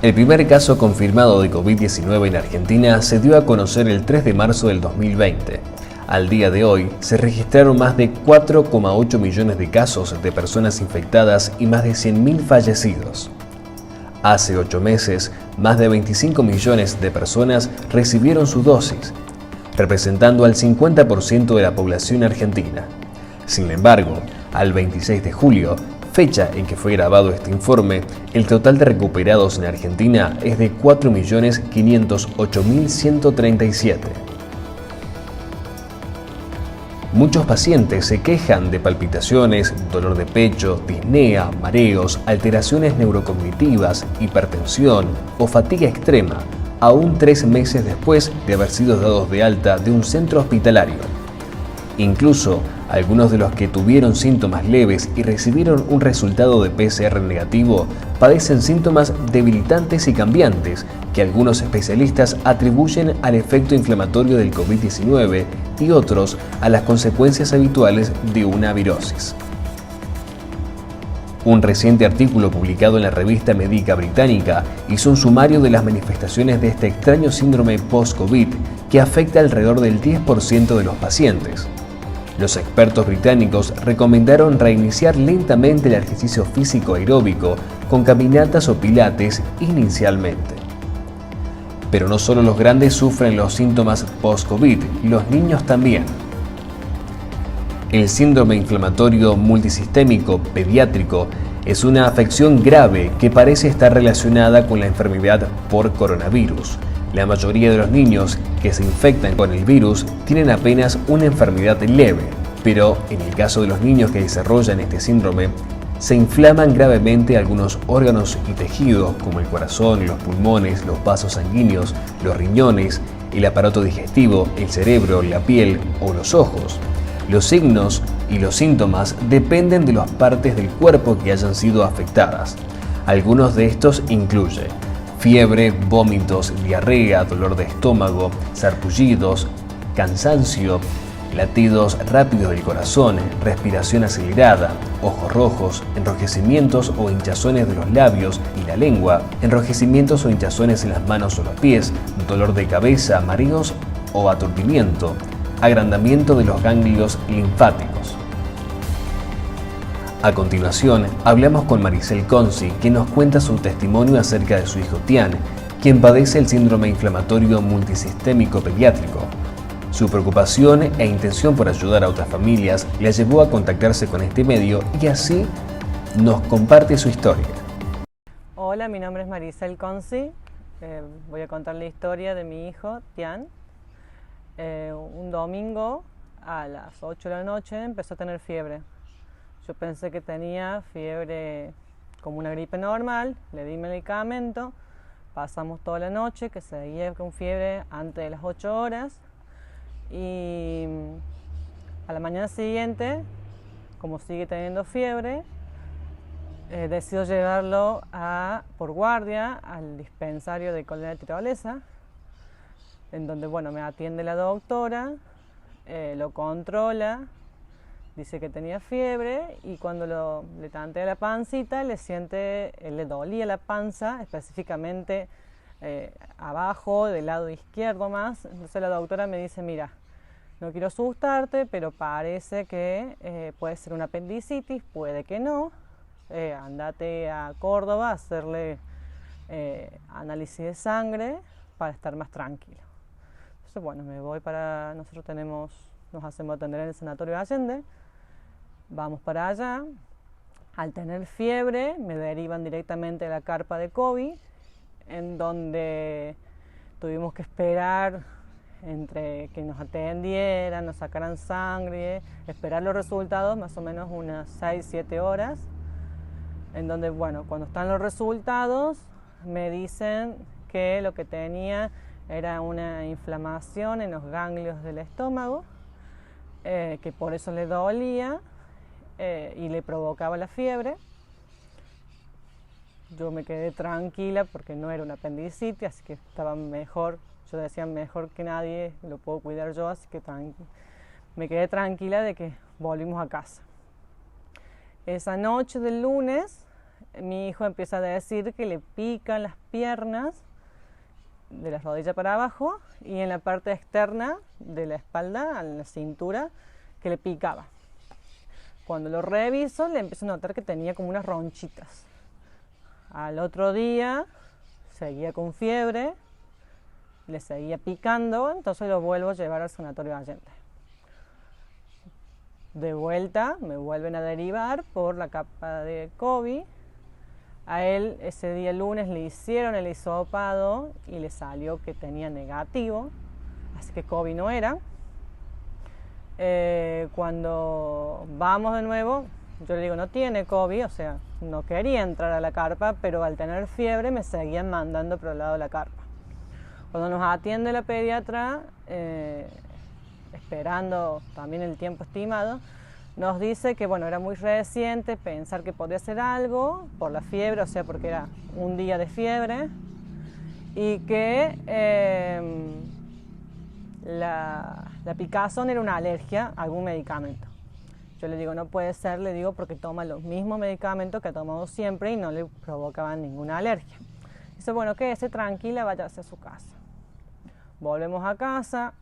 El primer caso confirmado de COVID-19 en Argentina se dio a conocer el 3 de marzo del 2020. Al día de hoy, se registraron más de 4,8 millones de casos de personas infectadas y más de 100.000 fallecidos. Hace 8 meses, más de 25 millones de personas recibieron su dosis, representando al 50% de la población argentina. Sin embargo, al 26 de julio, fecha en que fue grabado este informe, el total de recuperados en Argentina es de 4.508.137. Muchos pacientes se quejan de palpitaciones, dolor de pecho, disnea, mareos, alteraciones neurocognitivas, hipertensión o fatiga extrema, aún 3 meses después de haber sido dados de alta de un centro hospitalario. Incluso, algunos de los que tuvieron síntomas leves y recibieron un resultado de PCR negativo padecen síntomas debilitantes y cambiantes que algunos especialistas atribuyen al efecto inflamatorio del COVID-19 y otros a las consecuencias habituales de una virosis. Un reciente artículo publicado en la revista médica británica hizo un sumario de las manifestaciones de este extraño síndrome post-COVID que afecta alrededor del 10% de los pacientes. Los expertos británicos recomendaron reiniciar lentamente el ejercicio físico aeróbico con caminatas o pilates inicialmente. Pero no solo los grandes sufren los síntomas post-COVID, los niños también. El síndrome inflamatorio multisistémico pediátrico es una afección grave que parece estar relacionada con la enfermedad por coronavirus. La mayoría de los niños que se infectan con el virus tienen apenas una enfermedad leve, pero en el caso de los niños que desarrollan este síndrome, se inflaman gravemente algunos órganos y tejidos como el corazón, los pulmones, los vasos sanguíneos, los riñones, el aparato digestivo, el cerebro, la piel o los ojos. Los signos y los síntomas dependen de las partes del cuerpo que hayan sido afectadas. Algunos de estos incluyen fiebre, vómitos, diarrea, dolor de estómago, sarpullidos, cansancio, latidos rápidos del corazón, respiración acelerada, ojos rojos, enrojecimientos o hinchazones de los labios y la lengua, enrojecimientos o hinchazones en las manos o los pies, dolor de cabeza, mareos o aturdimiento, agrandamiento de los ganglios linfáticos. A continuación, hablamos con Maricel Conci, que nos cuenta su testimonio acerca de su hijo Tian, quien padece el síndrome inflamatorio multisistémico pediátrico. Su preocupación e intención por ayudar a otras familias la llevó a contactarse con este medio y así nos comparte su historia. Hola, mi nombre es Maricel Conci. Voy a contar la historia de mi hijo Tian. Un domingo a las 8 de la noche empezó a tener fiebre. Yo pensé que tenía fiebre como una gripe normal, le di medicamento, pasamos toda la noche, que seguía con fiebre antes de las 8 horas y a la mañana siguiente, como sigue teniendo fiebre, decido llevarlo por guardia al dispensario de cólera de tirolesa, en donde me atiende la doctora, lo controla. Dice que tenía fiebre y cuando le tantea la pancita, le dolía la panza, específicamente abajo, del lado izquierdo más. Entonces la doctora me dice, mira, no quiero asustarte, pero parece que puede ser una apendicitis, puede que no. Andate a Córdoba a hacerle análisis de sangre para estar más tranquilo. Entonces me voy nosotros nos hacemos atender en el Sanatorio de Allende. Vamos para allá, al tener fiebre me derivan directamente a la carpa de COVID, en donde tuvimos que esperar entre que nos atendieran, nos sacaran sangre, esperar los resultados más o menos unas 6-7 horas, en donde cuando están los resultados me dicen que lo que tenía era una inflamación en los ganglios del estómago, que por eso le dolía. Y le provocaba la fiebre. Yo me quedé tranquila porque no era una apendicitis, así que estaba mejor. Yo decía, mejor que nadie, lo puedo cuidar yo, así que me quedé tranquila de que volvimos a casa. Esa noche del lunes mi hijo empieza a decir que le pican las piernas de la rodilla para abajo y en la parte externa de la espalda, en la cintura, que le picaba. Cuando lo reviso, le empiezo a notar que tenía como unas ronchitas. Al otro día seguía con fiebre, le seguía picando, entonces lo vuelvo a llevar al Sanatorio Allende. De vuelta me vuelven a derivar por la capa de COVID. A él ese día lunes le hicieron el hisopado y le salió que tenía negativo, así que COVID no era. Cuando vamos de nuevo, yo le digo no tiene COVID, o sea, no quería entrar a la carpa, pero al tener fiebre me seguían mandando por el lado de la carpa. Cuando nos atiende la pediatra, esperando también el tiempo estimado, nos dice que bueno, era muy reciente pensar que podía ser algo por la fiebre, o sea, porque era un día de fiebre, y que la picazón era una alergia a algún medicamento. Yo le digo, no puede ser, le digo, porque toma los mismos medicamentos que ha tomado siempre y no le provocaban ninguna alergia. Dice, bueno, quédese tranquila, váyase a su casa. Volvemos a casa,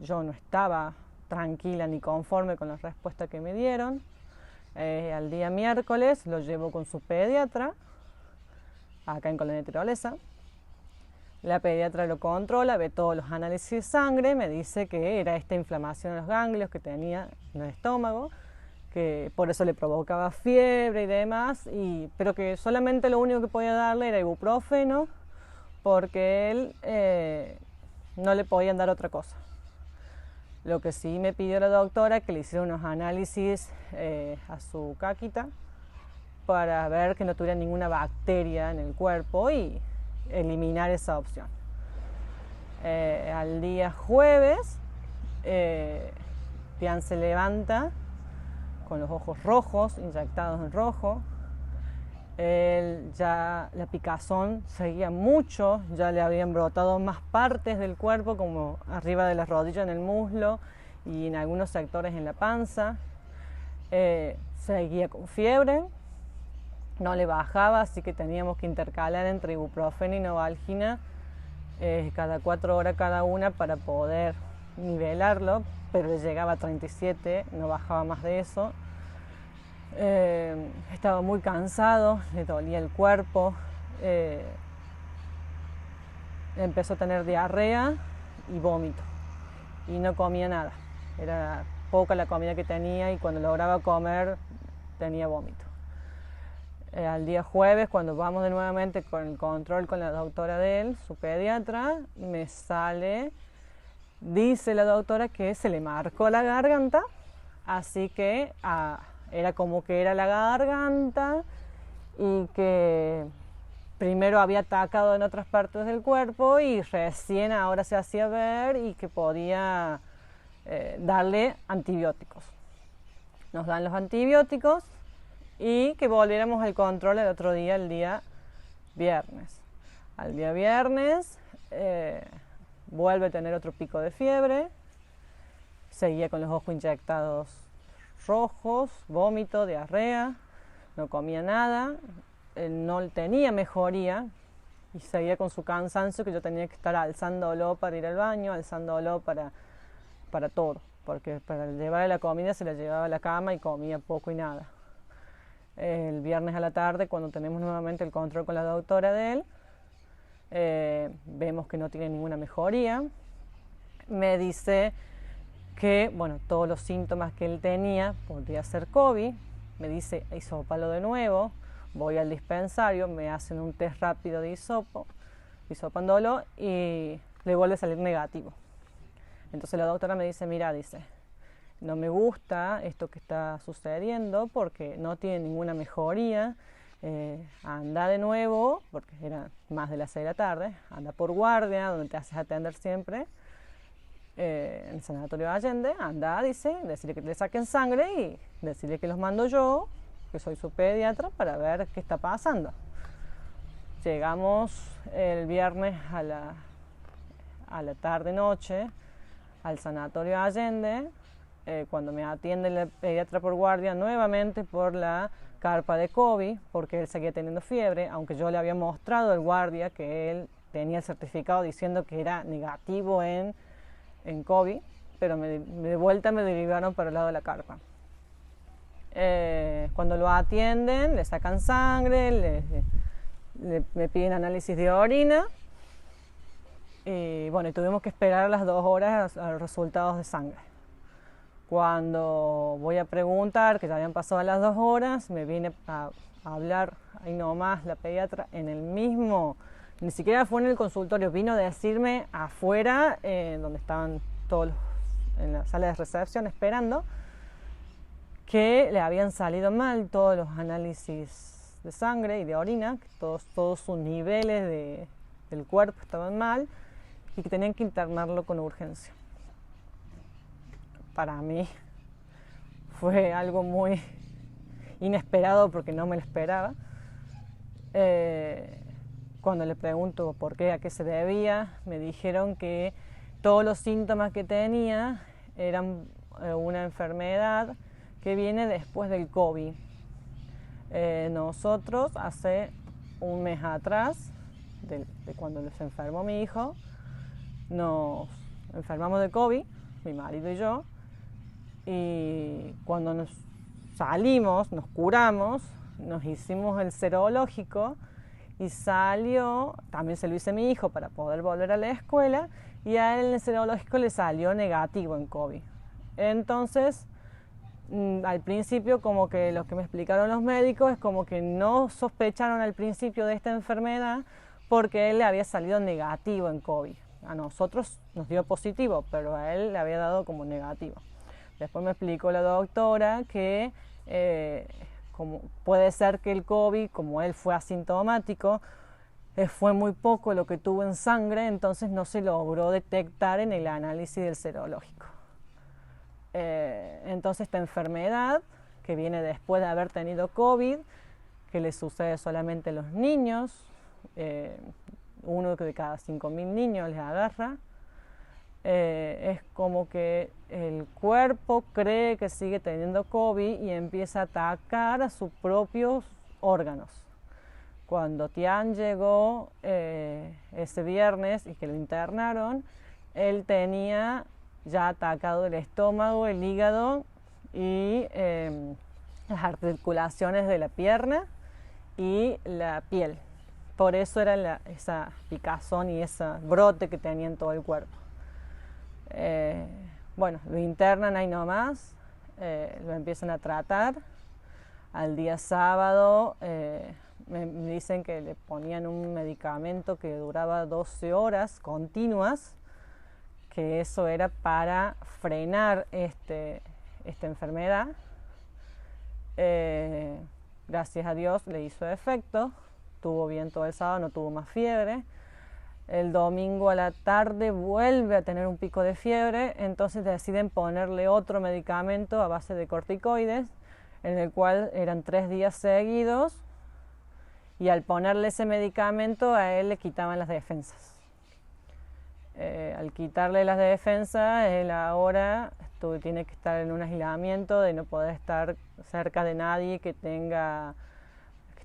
yo no estaba tranquila ni conforme con la respuesta que me dieron. Al día miércoles lo llevo con su pediatra, acá en Colonia Tirolesa. La pediatra lo controla, ve todos los análisis de sangre, me dice que era esta inflamación en los ganglios que tenía en el estómago, que por eso le provocaba fiebre y demás, pero que solamente lo único que podía darle era ibuprofeno, porque él no le podían dar otra cosa. Lo que sí me pidió la doctora que le hiciera unos análisis a su caquita para ver que no tuviera ninguna bacteria en el cuerpo y eliminar esa opción. Al día jueves, Tian se levanta con los ojos rojos, inyectados en rojo. Ya la picazón seguía mucho, ya le habían brotado más partes del cuerpo, como arriba de las rodillas, en el muslo y en algunos sectores en la panza. Seguía con fiebre, no le bajaba, así que teníamos que intercalar entre ibuprofeno y novalgina cada 4 horas cada una para poder nivelarlo, pero le llegaba a 37, no bajaba más de eso. Estaba muy cansado, le dolía el cuerpo, empezó a tener diarrea y vómito y no comía nada, era poca la comida que tenía y cuando lograba comer tenía vómito. Al día jueves, cuando vamos de nuevamente con el control con la doctora de él, su pediatra, me sale, dice la doctora que se le marcó la garganta, así que era como que era la garganta y que primero había atacado en otras partes del cuerpo y recién ahora se hacía ver y que podía darle antibióticos. Nos dan los antibióticos y que volviéramos al control el otro día, el día viernes. Al día viernes vuelve a tener otro pico de fiebre, seguía con los ojos inyectados rojos, vómito, diarrea, no comía nada, no tenía mejoría y seguía con su cansancio que yo tenía que estar alzándolo para ir al baño, alzándolo para todo, porque para llevarle la comida se la llevaba a la cama y comía poco y nada. El viernes a la tarde, cuando tenemos nuevamente el control con la doctora de él, vemos que no tiene ninguna mejoría. Me dice que, bueno, todos los síntomas que él tenía podría ser COVID. Me dice, hisópalo de nuevo. Voy al dispensario, me hacen un test rápido de hisopándolo y le vuelve a salir negativo. Entonces la doctora me dice, mira, dice, no me gusta esto que está sucediendo porque no tiene ninguna mejoría. Anda de nuevo, porque era más de las 6 de la tarde, anda por guardia, donde te haces atender siempre, en el Sanatorio Allende, anda, dice, decirle que le saquen sangre y decirle que los mando yo, que soy su pediatra, para ver qué está pasando. Llegamos el viernes a la tarde-noche al Sanatorio Allende. cuando me atiende el pediatra por guardia, nuevamente por la carpa de COVID, porque él seguía teniendo fiebre, aunque yo le había mostrado al guardia que él tenía el certificado diciendo que era negativo en COVID, pero de vuelta me derivaron para el lado de la carpa. Cuando lo atienden, le sacan sangre, me piden análisis de orina y bueno, tuvimos que esperar las 2 horas a los resultados de sangre. Cuando voy a preguntar, que ya habían pasado las 2 horas, me viene a hablar ahí nomás la pediatra en el mismo, ni siquiera fue en el consultorio, vino a decirme afuera, donde estaban todos en la sala de recepción esperando, que le habían salido mal todos los análisis de sangre y de orina, que todos sus niveles del cuerpo estaban mal y que tenían que internarlo con urgencia. Para mí fue algo muy inesperado porque no me lo esperaba. Cuando le pregunto por qué, a qué se debía, me dijeron que todos los síntomas que tenía eran una enfermedad que viene después del COVID. Nosotros hace un mes atrás, de cuando se enfermó mi hijo, nos enfermamos de COVID, mi marido y yo, y cuando nos salimos, nos curamos, nos hicimos el serológico y salió, también se lo hice a mi hijo para poder volver a la escuela, y a él en el serológico le salió negativo en COVID. Entonces, al principio, como que lo que me explicaron los médicos es como que no sospecharon al principio de esta enfermedad porque él le había salido negativo en COVID. A nosotros nos dio positivo, pero a él le había dado como negativo. Después me explicó la doctora que como puede ser que el COVID, como él fue asintomático, fue muy poco lo que tuvo en sangre, entonces no se logró detectar en el análisis del serológico. Entonces esta enfermedad que viene después de haber tenido COVID, que le sucede solamente a los niños, 1 de cada 5.000 niños les agarra, es como que el cuerpo cree que sigue teniendo COVID y empieza a atacar a sus propios órganos. Cuando Tian llegó ese viernes y que lo internaron, él tenía ya atacado el estómago, el hígado y las articulaciones de la pierna y la piel. Por eso era esa picazón y ese brote que tenía en todo el cuerpo. Bueno, lo internan ahí nomás, lo empiezan a tratar. Al día sábado me dicen que le ponían un medicamento que duraba 12 horas continuas, que eso era para frenar esta enfermedad. Gracias a Dios le hizo efecto, estuvo bien todo el sábado, no tuvo más fiebre. El domingo a la tarde vuelve a tener un pico de fiebre, entonces deciden ponerle otro medicamento a base de corticoides, en el cual eran 3 días seguidos, y al ponerle ese medicamento a él le quitaban las defensas. Al quitarle las defensas, él ahora tiene que estar en un aislamiento de no poder estar cerca de nadie que esté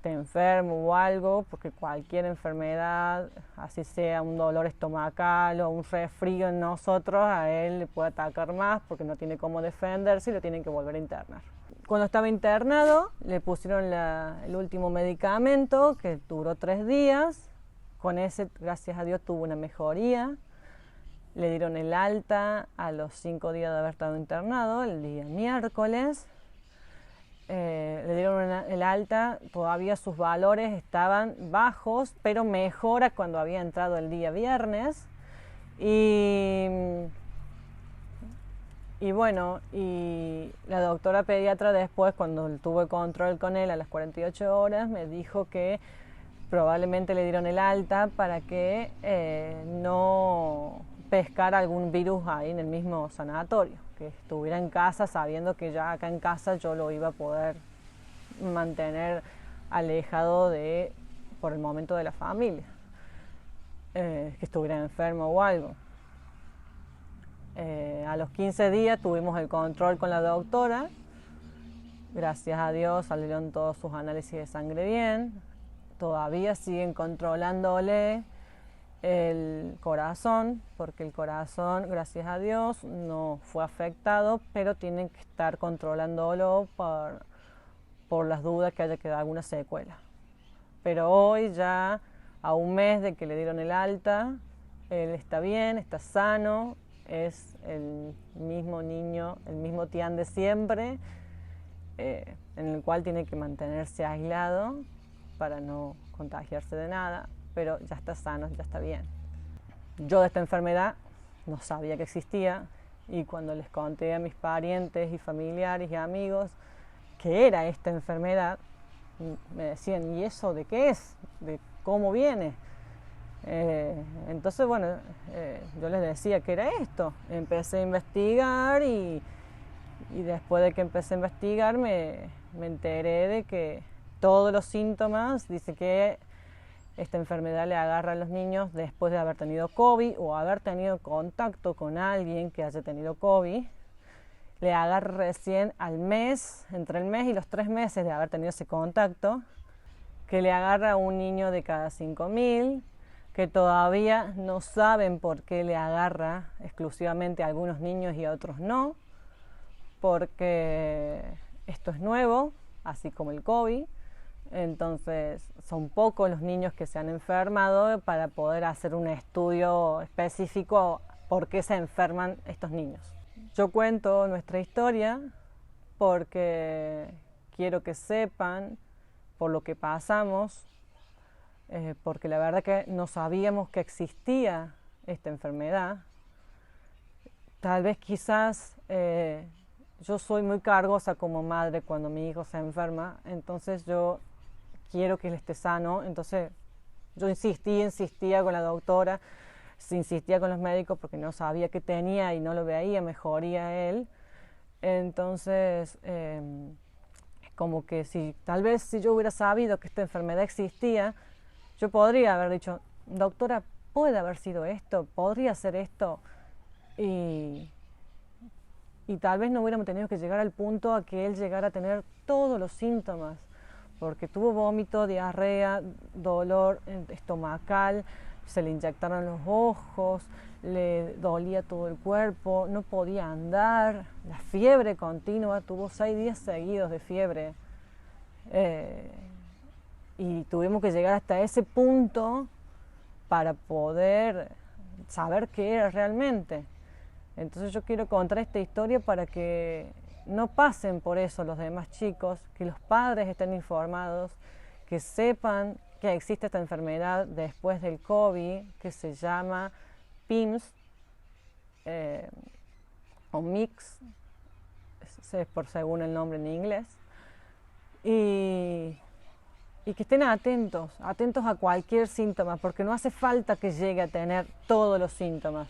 enfermo o algo, porque cualquier enfermedad, así sea un dolor estomacal o un resfrío en nosotros, a él le puede atacar más porque no tiene cómo defenderse y lo tienen que volver a internar. Cuando estaba internado, le pusieron el último medicamento que duró 3 días. Con ese, gracias a Dios, tuvo una mejoría. Le dieron el alta a los 5 días de haber estado internado, el día miércoles. Le dieron el alta, todavía sus valores estaban bajos, pero mejora cuando había entrado el día viernes. Y bueno, y la doctora pediatra después, cuando tuve control con él a las 48 horas, me dijo que probablemente le dieron el alta para que no pescar algún virus ahí en el mismo sanatorio, que estuviera en casa sabiendo que ya acá en casa yo lo iba a poder mantener alejado por el momento de la familia, que estuviera enfermo o algo. A los 15 días tuvimos el control con la doctora. Gracias a Dios salieron todos sus análisis de sangre bien. Todavía siguen controlándole el corazón, porque el corazón, gracias a Dios, no fue afectado, pero tienen que estar controlándolo por las dudas que haya quedado alguna secuela. Pero hoy, ya a un mes de que le dieron el alta, él está bien, está sano, es el mismo niño, el mismo Tian de siempre, en el cual tiene que mantenerse aislado para no contagiarse de nada, pero ya está sano, ya está bien. Yo de esta enfermedad no sabía que existía, y cuando les conté a mis parientes y familiares y amigos que era esta enfermedad, me decían, ¿y eso de qué es? ¿De cómo viene? Entonces, bueno, yo les decía que era esto. Empecé a investigar y después de que empecé a investigar me enteré de que todos los síntomas, dice que esta enfermedad le agarra a los niños después de haber tenido COVID o haber tenido contacto con alguien que haya tenido COVID. Le agarra recién al mes, entre el mes y los 3 meses de haber tenido ese contacto, que le agarra a un niño de cada 5.000, que todavía no saben por qué le agarra exclusivamente a algunos niños y a otros no, porque esto es nuevo, así como el COVID. Entonces son pocos los niños que se han enfermado para poder hacer un estudio específico por qué se enferman estos niños. Yo cuento nuestra historia porque quiero que sepan por lo que pasamos, porque la verdad que no sabíamos que existía esta enfermedad. Tal vez quizás yo soy muy cargosa como madre cuando mi hijo se enferma, entonces yo quiero que él esté sano. Entonces yo insistía con la doctora, insistía con los médicos porque no sabía qué tenía y no lo veía mejoría él. Entonces como que tal vez si yo hubiera sabido que esta enfermedad existía, yo podría haber dicho, doctora, puede haber sido esto, podría ser esto, y tal vez no hubiéramos tenido que llegar al punto a que él llegara a tener todos los síntomas, porque tuvo vómito, diarrea, dolor estomacal, se le inyectaron los ojos, le dolía todo el cuerpo, no podía andar, la fiebre continua, tuvo 6 días seguidos de fiebre. Y tuvimos que llegar hasta ese punto para poder saber qué era realmente. Entonces yo quiero contar esta historia para que no pasen por eso los demás chicos, que los padres estén informados, que sepan que existe esta enfermedad después del COVID, que se llama PIMS o MIX, es por según el nombre en inglés, y que estén atentos a cualquier síntoma, porque no hace falta que llegue a tener todos los síntomas.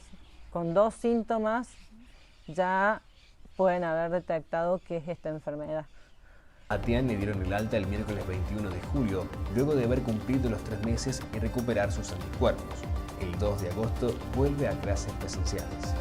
Con 2 síntomas ya pueden haber detectado qué es esta enfermedad. A Tian le dieron el alta el miércoles 21 de julio, luego de haber cumplido los 3 meses y recuperar sus anticuerpos. El 2 de agosto vuelve a clases presenciales.